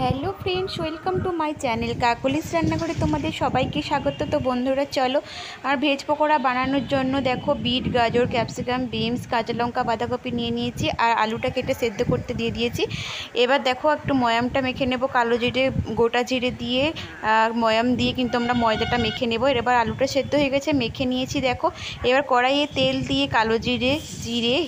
Hello friends, welcome to my channel Kakoli's রান্নাঘরে তোমাদের সবাইকে স্বাগত। তো বন্ধুরা চলো আর ভেজ পকোড়া বানানোর জন্য দেখো বিট, গাজর, ক্যাপসিকাম, বিনস, কাঁচা লঙ্কা, বাঁধাকপি নিয়ে নিয়েছি আর আলুটা কেটে সেদ্ধ করতে দিয়ে দিয়েছি। এবার দেখো একটু ময়ামটা মেখে নেব, কালো জিরে, গোটা জিরে দিয়ে ময়াম দিয়ে কিন্তু আমরা ময়দাটা মেখে নেব। এবার আলুটা সেদ্ধ হয়ে গেছে, মেখে নিয়েছি দেখো। এবার কড়াইয়ে তেল দিয়ে কালো জিরে,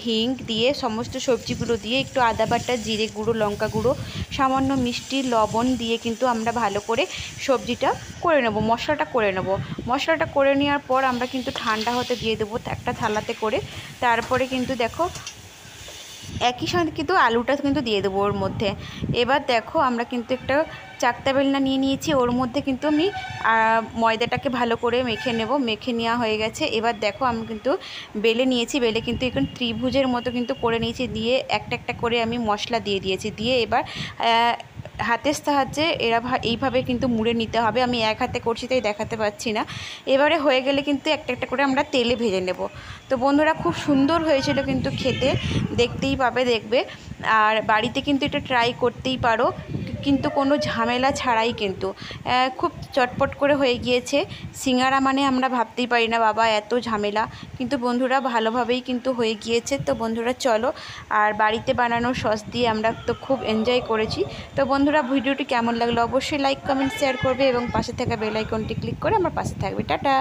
হিং দিয়ে সমস্ত সবজিগুলো দিয়ে একটু আদা বাটা, জিরে গুঁড়ো, লঙ্কা গুঁড়ো, সামান্য মিষ্টি, লবণ দিয়ে কিন্তু আমরা ভালো করে সবজিটা করে নেব, মশলাটা করে নেব। মশলাটা করে নেওয়ার পর আমরা কিন্তু ঠান্ডা হতে দিয়ে দেবো একটা থালাতে করে। তারপরে কিন্তু দেখো একই সঙ্গে কিন্তু আলুটা কিন্তু দিয়ে দেবো ওর মধ্যে। এবার দেখো আমরা কিন্তু একটা চাকতা বেলনা নিয়ে নিয়েছি, ওর মধ্যে কিন্তু আমি ময়দাটাকে ভালো করে মেখে নেব। মেখে নেওয়া হয়ে গেছে। এবার দেখো আমি কিন্তু বেলে নিয়েছি, বেলে কিন্তু এখন ত্রিভুজের মতো কিন্তু করে নিয়েছি। দিয়ে একটা একটা করে আমি মশলা দিয়ে দিয়েছি। দিয়ে এবার হাতের সাহায্যে এইভাবে কিন্তু মুড়ে নিতে হবে। আমি এক হাতে করছি তাই দেখাতে পাচ্ছি না। এবারে হয়ে গেলে কিন্তু একটা একটা করে আমরা তেলে ভেজে নেব। তো বন্ধুরা খুব সুন্দর হয়েছিল কিন্তু খেতে, দেখতেই পাবে, দেখবে। আর বাড়িতে কিন্তু এটা ট্রাই করতেই পারো, কিন্তু কোনো ঝামেলা ছাড়াই কিন্তু খুব চটপট করে হয়ে গিয়েছে। সিঙ্গারা মানে আমরা ভাবতেই পারি না বাবা এত ঝামেলা, কিন্তু বন্ধুরা ভালোভাবেই কিন্তু হয়ে গিয়েছে। তো বন্ধুরা চলো, আর বাড়িতে বানানো সস দিয়ে আমরা তো খুব এনজয় করেছি। তো বন্ধুরা ভিডিওটি কেমন লাগলো অবশ্যই লাইক, কমেন্ট, শেয়ার করবে এবং পাশে থাকা বেল আইকনটি ক্লিক করে আমার পাশে থাকবে। টাটা।